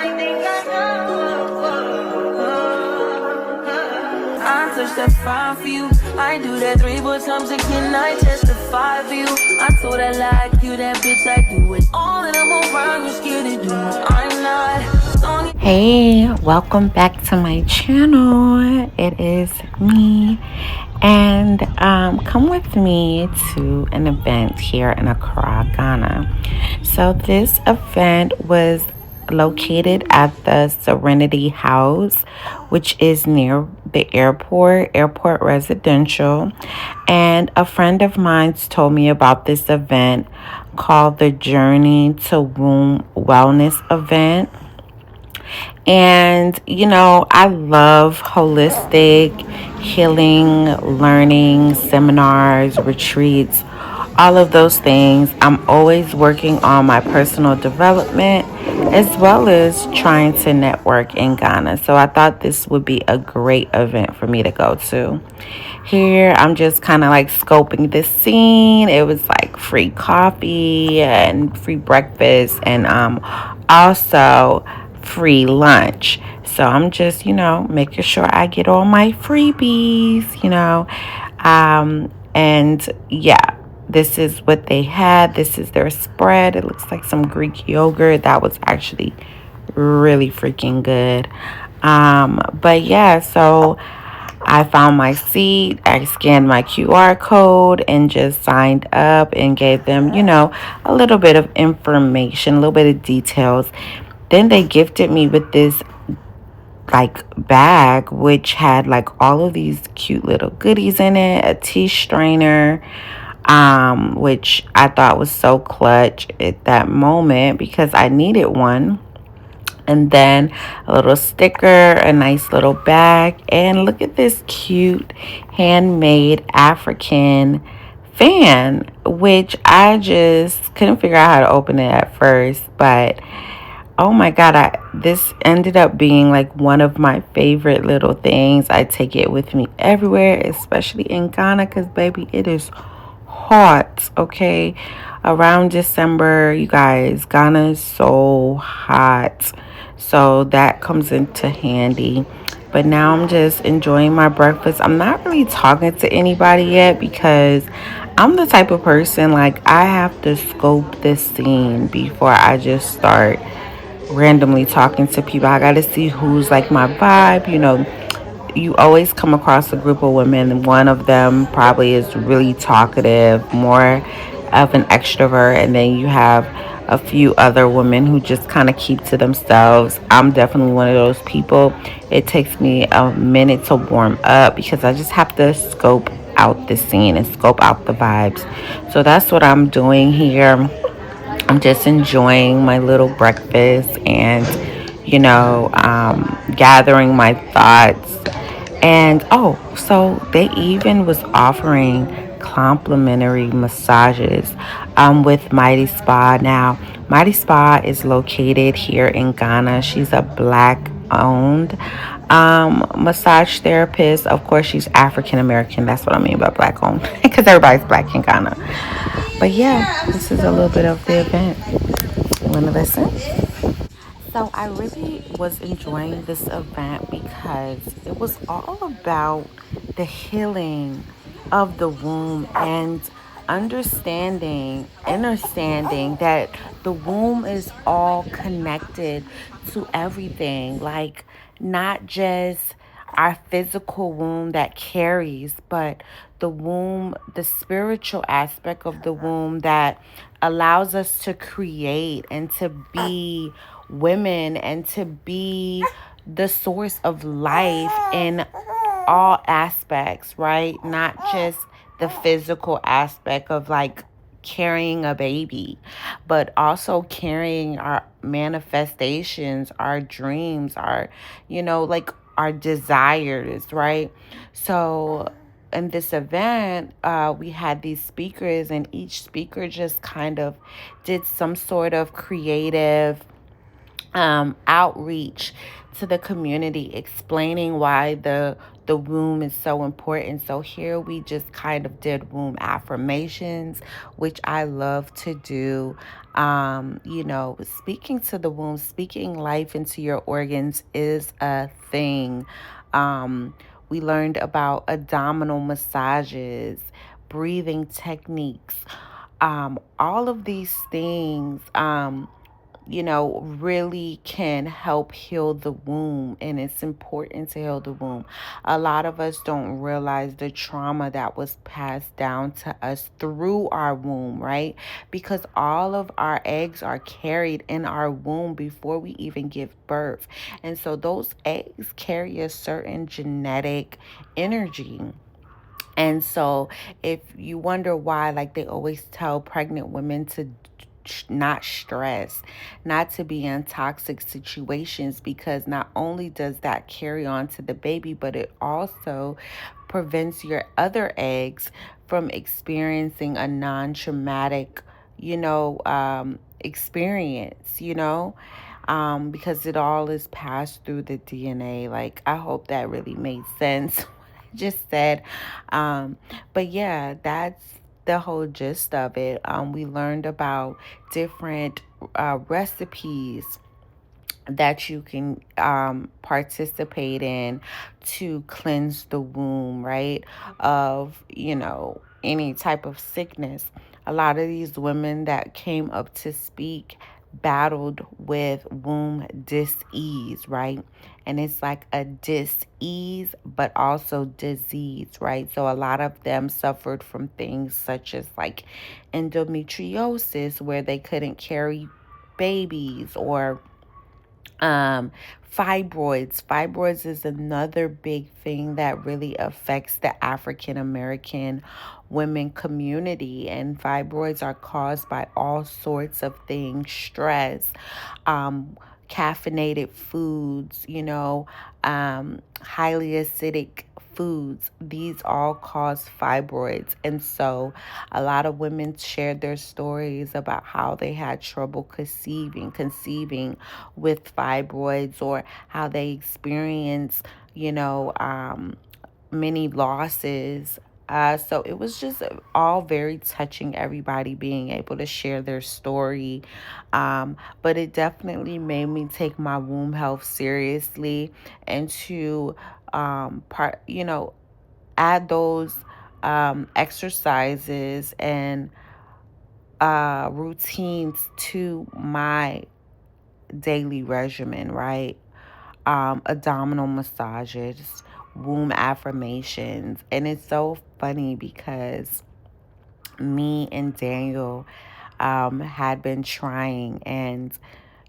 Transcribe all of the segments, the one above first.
I touch that fire for you. I do that 3 more times again. I testify for you. I told I like you, that bitch. I do it all, and I'm around. You're scared to do it. I'm not. Hey, welcome back to my channel. It is me, and come with me to an event here in Accra, Ghana. So this event was located at the Serenity House, which is near the airport residential. And a friend of mine told me about this event called the Journey to Womb Wellness event. And, I love holistic healing, learning, seminars, retreats, all of those things. I'm always working on my personal development as well as trying to network in Ghana. So I thought this would be a great event for me to go to. Here, I'm just kind of like scoping the scene. It was like free coffee and free breakfast, and also free lunch. So I'm just, making sure I get all my freebies, and yeah, this is what they had. This is their spread. It looks like some Greek yogurt. That was actually really freaking good. But yeah, so I found my seat, I scanned my QR code and just signed up and gave them, a little bit of information, a little bit of details. Then they gifted me with this like bag which had like all of these cute little goodies in it, a tea strainer, which I thought was so clutch at that moment because I needed one. And then a little sticker, a nice little bag, and look at this cute handmade African fan, which I just couldn't figure out how to open it at first. But oh my God, this ended up being like one of my favorite little things. I take it with me everywhere, especially in Ghana, because baby, it is hot, okay? Around December, you guys, Ghana is so hot. So that comes into handy. But now I'm just enjoying my breakfast. I'm not really talking to anybody yet because I'm the type of person like I have to scope this scene before I just start randomly talking to people. I gotta see who's like my vibe. You always come across a group of women, and one of them probably is really talkative, more of an extrovert, and then you have a few other women who just kind of keep to themselves. I'm definitely one of those people. It takes me a minute to warm up because I just have to scope out the scene and scope out the vibes. So that's what I'm doing here. I'm just enjoying my little breakfast and, gathering my thoughts. And so they even was offering complimentary massages with Mighty Spa. Now, Mighty Spa is located here in Ghana. She's a black owned massage therapist. Of course, she's African American. That's what I mean by black owned because everybody's black in Ghana. But yeah, this is a little bit of the event. You want to listen? So I really was enjoying this event because it was all about the healing of the womb and understanding that the womb is all connected to everything. Like not just our physical womb that carries, but the womb, the spiritual aspect of the womb that allows us to create and to be women and to be the source of life in all aspects, right? Not just the physical aspect of like carrying a baby, but also carrying our manifestations, our dreams, our, like our desires, right? So in this event, we had these speakers, and each speaker just kind of did some sort of creative outreach to the community, explaining why the womb is so important. So here we just kind of did womb affirmations, which I love to do. Speaking to the womb, speaking life into your organs is a thing. We learned about abdominal massages, breathing techniques, all of these things. Really can help heal the womb. And it's important to heal the womb. A lot of us don't realize the trauma that was passed down to us through our womb, right? Because all of our eggs are carried in our womb before we even give birth. And so those eggs carry a certain genetic energy. And so, if you wonder why, like they always tell pregnant women to not stress, not to be in toxic situations, because not only does that carry on to the baby, but it also prevents your other eggs from experiencing a non traumatic, experience, because it all is passed through the DNA. Like, I hope that really made sense just said. Um, but yeah, that's the whole gist of it. We learned about different recipes that you can participate in to cleanse the womb, right? Of, any type of sickness. A lot of these women that came up to speak battled with womb dis-ease, right? And it's like a dis-ease, but also disease, right? So a lot of them suffered from things such as like endometriosis, where they couldn't carry babies, or um, fibroids is another big thing that really affects the African American women community. And fibroids are caused by all sorts of things: stress, caffeinated foods, highly acidic foods. These all cause fibroids. And so a lot of women shared their stories about how they had trouble conceiving with fibroids, or how they experience, many losses. So it was just all very touching, everybody being able to share their story. But it definitely made me take my womb health seriously, and to add those exercises and routines to my daily regimen, right? Abdominal massages, womb affirmations. And it's so funny because me and Daniel had been trying, and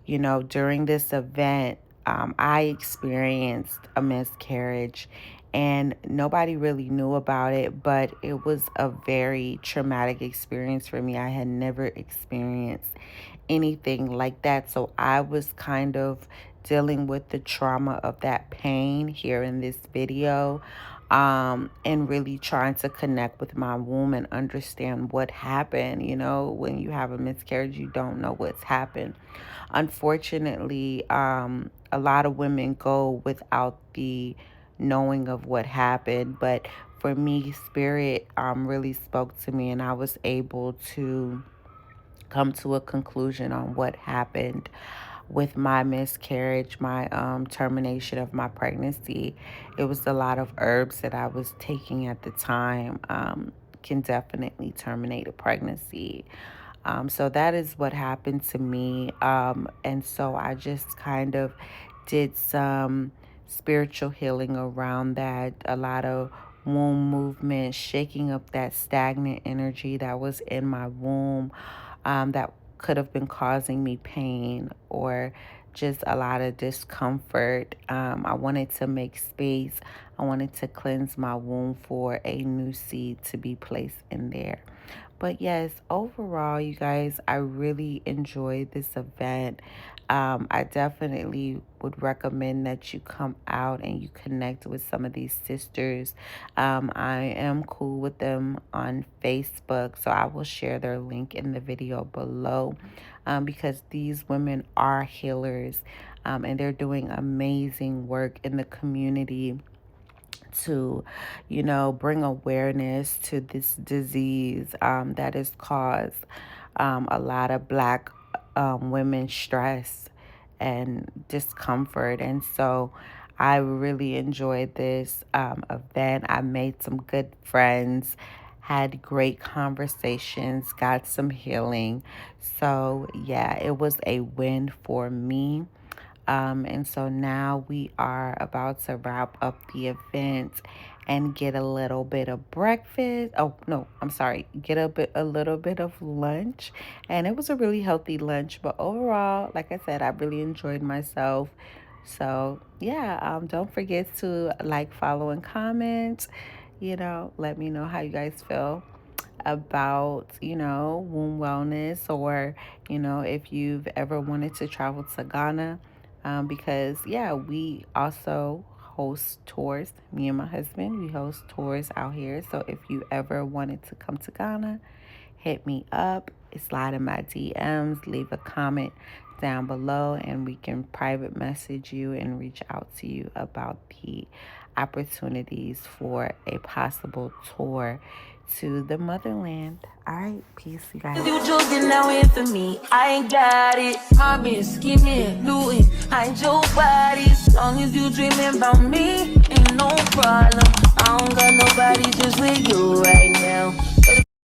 during this event, I experienced a miscarriage, and nobody really knew about it, but it was a very traumatic experience for me. I had never experienced anything like that. So I was kind of dealing with the trauma of that pain here in this video, and really trying to connect with my womb and understand what happened. When you have a miscarriage, you don't know what's happened. Unfortunately, a lot of women go without the knowing of what happened. But for me, spirit really spoke to me, and I was able to come to a conclusion on what happened with my miscarriage, my termination of my pregnancy. It was a lot of herbs that I was taking at the time, can definitely terminate a pregnancy. So that is what happened to me. And so I just kind of did some spiritual healing around that, a lot of womb movement, shaking up that stagnant energy that was in my womb, that could have been causing me pain or just a lot of discomfort. I wanted to make space. I wanted to cleanse my womb for a new seed to be placed in there. But yes, overall, you guys, I really enjoyed this event. I definitely would recommend that you come out and you connect with some of these sisters. I am cool with them on Facebook, so I will share their link in the video below, because these women are healers, and they're doing amazing work in the community to, bring awareness to this disease, that has caused, a lot of Black, women stress and discomfort. And so I really enjoyed this, event. I made some good friends, had great conversations, got some healing. So, yeah, it was a win for me. And so now we are about to wrap up the event and get a little bit of breakfast. Oh no, I'm sorry. Get a little bit of lunch, and it was a really healthy lunch. But overall, like I said, I really enjoyed myself. So yeah, don't forget to like, follow, and comment. Let me know how you guys feel about, womb wellness, or, if you've ever wanted to travel to Ghana. Because, yeah, we also host tours. Me and my husband, we host tours out here. So if you ever wanted to come to Ghana, hit me up, slide in my DMs, leave a comment down below, and we can private message you and reach out to you about the opportunities for a possible tour to the motherland. All right, peace, you guys. You joking now in for me, I ain't got it. I've been scheming, looting, hide your body. As long as you dreaming about me, ain't no problem. I don't got nobody just with you right now.